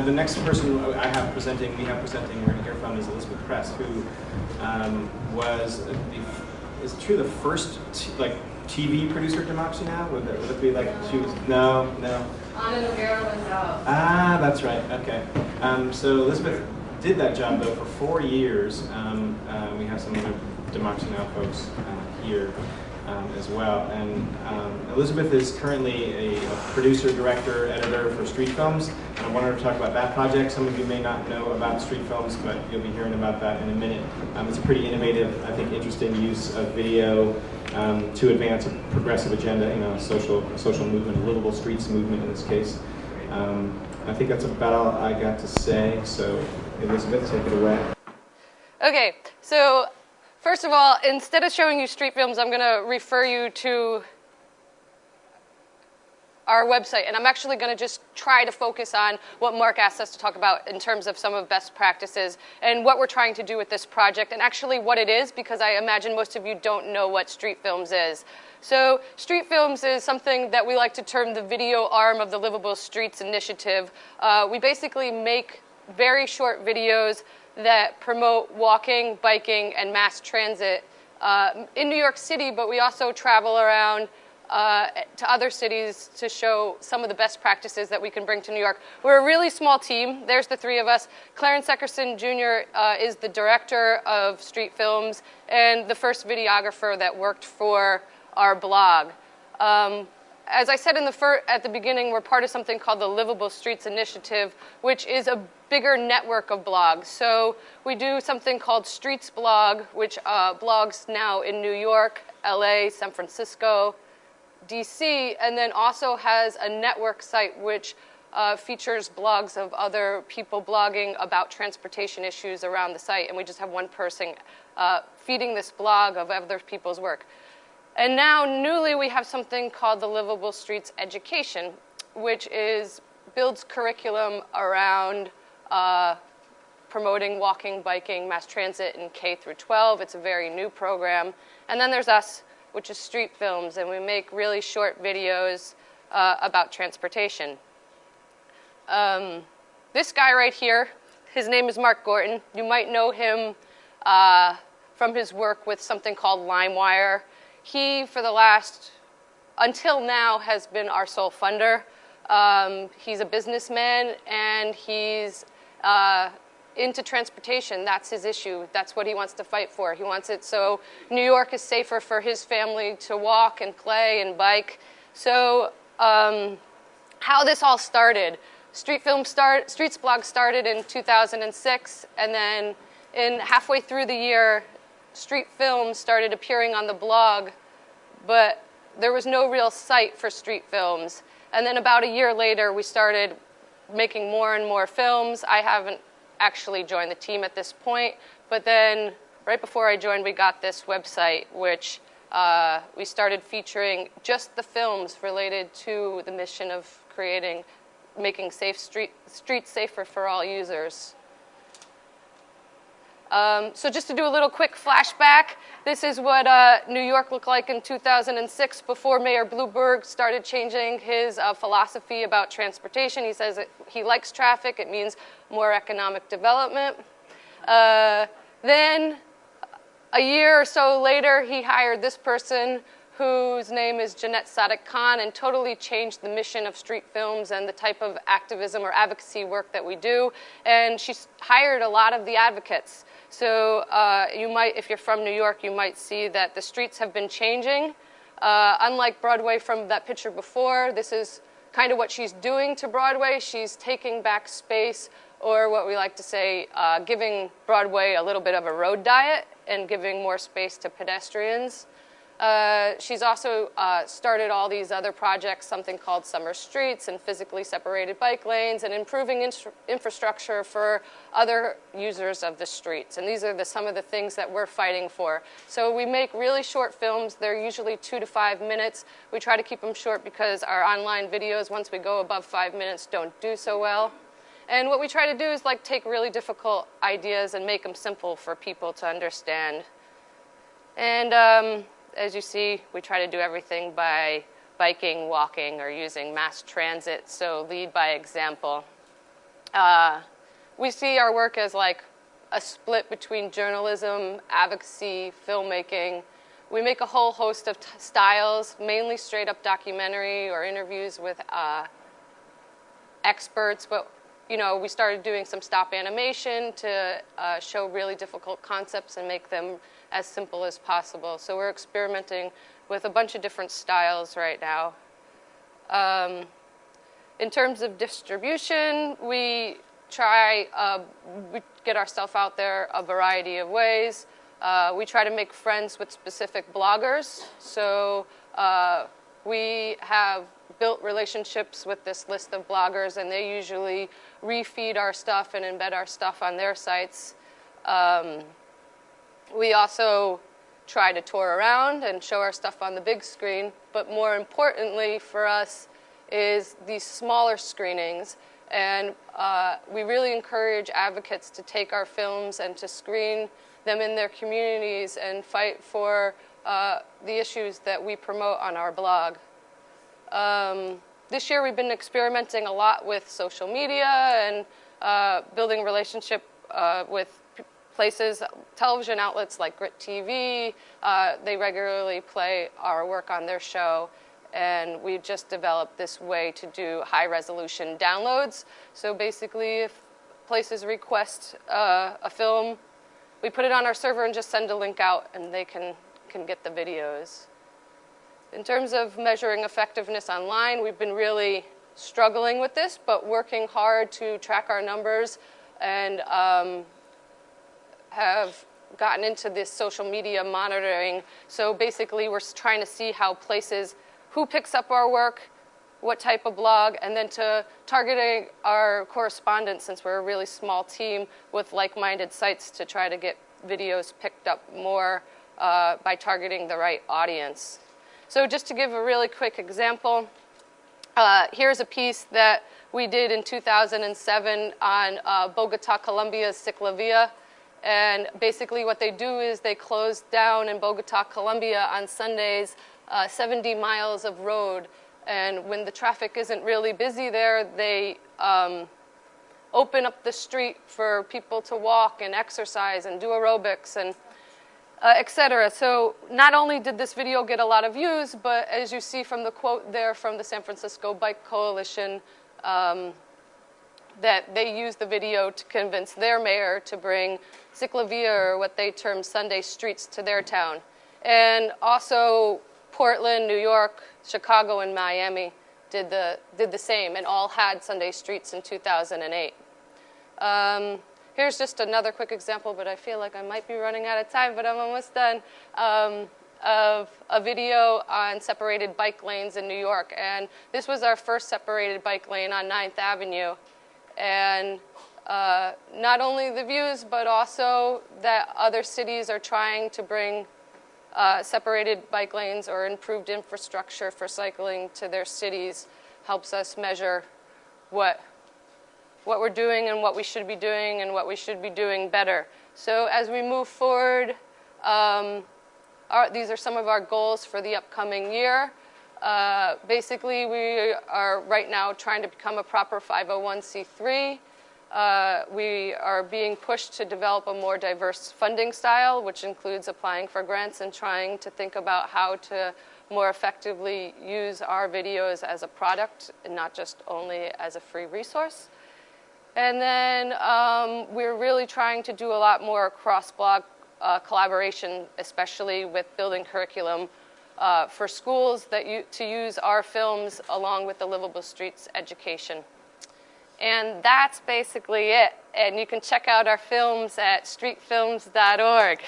the next person we have presenting, we're going to hear from is Elizabeth Press, who was, is it true, the first TV producer at Democracy Now? Would it be like, she was, no. Anna Noguera was out. Ah, that's right, okay. So Elizabeth did that job though for 4 years. We have some other Democracy Now folks here as well. And Elizabeth is currently a producer, director, editor for Streetfilms. And I wanted to talk about that project. Some of you may not know about Streetfilms, but you'll be hearing about that in a minute. It's a pretty innovative, I think, interesting use of video to advance a progressive agenda, a social movement, a livable streets movement in this case. I think that's about all I got to say. So Elizabeth, take it away. Okay, so first of all, instead of showing you Streetfilms, I'm going to refer you to our website, and I'm actually going to just try to focus on what Mark asked us to talk about in terms of some of best practices and what we're trying to do with this project, and actually what it is, because I imagine most of you don't know what Streetfilms is. So Streetfilms is something that we like to term the video arm of the Livable Streets Initiative. We basically make very short videos that promote walking, biking, and mass transit in New York City, but we also travel around to other cities to show some of the best practices that we can bring to New York. We're a really small team. There's the three of us. Clarence Eckerson Jr. Is the director of Streetfilms and the first videographer that worked for our blog. As I said at the beginning, we're part of something called the Livable Streets Initiative, which is a bigger network of blogs. So we do something called Streets Blog, which blogs now in New York, LA, San Francisco, DC, and then also has a network site which features blogs of other people blogging about transportation issues around the site. And we just have one person feeding this blog of other people's work. And now, newly, we have something called the Livable Streets Education, which builds curriculum around promoting walking, biking, mass transit in K through 12. It's a very new program. And then there's us, which is Streetfilms, and we make really short videos about transportation. This guy right here, his name is Mark Gorton. You might know him from his work with something called LimeWire. He, until now, has been our sole funder. He's a businessman, and he's into transportation. That's his issue. That's what he wants to fight for. He wants it so New York is safer for his family to walk and play and bike. So how this all started, Streets Blog started in 2006, and then halfway through the year, Streetfilms started appearing on the blog, but there was no real site for Streetfilms. And then about a year later, we started making more and more films. I haven't actually joined the team at this point, but then right before I joined, we got this website, which we started featuring just the films related to the mission of making streets safer for all users. So just to do a little quick flashback, this is what New York looked like in 2006 before Mayor Bloomberg started changing his philosophy about transportation. He says he likes traffic. It means more economic development. Then a year or so later, he hired this person whose name is Jeanette Sadiq Khan, and totally changed the mission of Streetfilms and the type of activism or advocacy work that we do. And she hired a lot of the advocates. So if you're from New York, you might see that the streets have been changing. Unlike Broadway from that picture before, this is kind of what she's doing to Broadway. She's taking back space, or what we like to say, giving Broadway a little bit of a road diet and giving more space to pedestrians. She's also started all these other projects, something called Summer Streets and physically separated bike lanes, and improving infrastructure for other users of the streets. And these are some of the things that we're fighting for. So we make really short films. They're usually 2 to 5 minutes. We try to keep them short because our online videos, once we go above 5 minutes, don't do so well. And what we try to do is take really difficult ideas and make them simple for people to understand. And as you see, we try to do everything by biking, walking, or using mass transit, so lead by example. We see our work as like a split between journalism, advocacy, filmmaking. We make a whole host of styles, mainly straight-up documentary or interviews with experts, but we started doing some stop animation to show really difficult concepts and make them as simple as possible. So we're experimenting with a bunch of different styles right now. In terms of distribution, we we get ourselves out there a variety of ways. We try to make friends with specific bloggers. So we have built relationships with this list of bloggers, and they usually refeed our stuff and embed our stuff on their sites. We also try to tour around and show our stuff on the big screen, but more importantly for us is these smaller screenings. And we really encourage advocates to take our films and to screen them in their communities and fight for the issues that we promote on our blog. This year we've been experimenting a lot with social media and building a relationship with places, television outlets like Grit TV. They regularly play our work on their show. And we've just developed this way to do high-resolution downloads. So basically, if places request a film, we put it on our server and just send a link out, and they can get the videos. In terms of measuring effectiveness online, we've been really struggling with this, but working hard to track our numbers and have gotten into this social media monitoring. So basically, we're trying to see how places, who picks up our work, what type of blog, and then to targeting our correspondents, since we're a really small team, with like-minded sites to try to get videos picked up more by targeting the right audience. So just to give a really quick example, here's a piece that we did in 2007 on Bogota, Colombia's ciclovia. And basically what they do is they close down in Bogota, Colombia on Sundays 70 miles of road. And when the traffic isn't really busy there, they open up the street for people to walk and exercise and do aerobics and et cetera. So not only did this video get a lot of views, but as you see from the quote there from the San Francisco Bike Coalition, that they used the video to convince their mayor to bring ciclovia, or what they term Sunday streets, to their town. And also Portland, New York, Chicago, and Miami did the same, and all had Sunday streets in 2008. Here's just another quick example, but I feel like I might be running out of time, but I'm almost done, of a video on separated bike lanes in New York. And this was our first separated bike lane on 9th Avenue. And not only the views, but also that other cities are trying to bring separated bike lanes or improved infrastructure for cycling to their cities helps us measure what we're doing and what we should be doing and what we should be doing better. So as we move forward, these are some of our goals for the upcoming year. Basically, we are right now trying to become a proper 501c3. We are being pushed to develop a more diverse funding style, which includes applying for grants and trying to think about how to more effectively use our videos as a product and not just only as a free resource. And then we're really trying to do a lot more cross-blog collaboration, especially with building curriculum for schools to use our films along with the Livable Streets education. And that's basically it. And you can check out our films at streetfilms.org.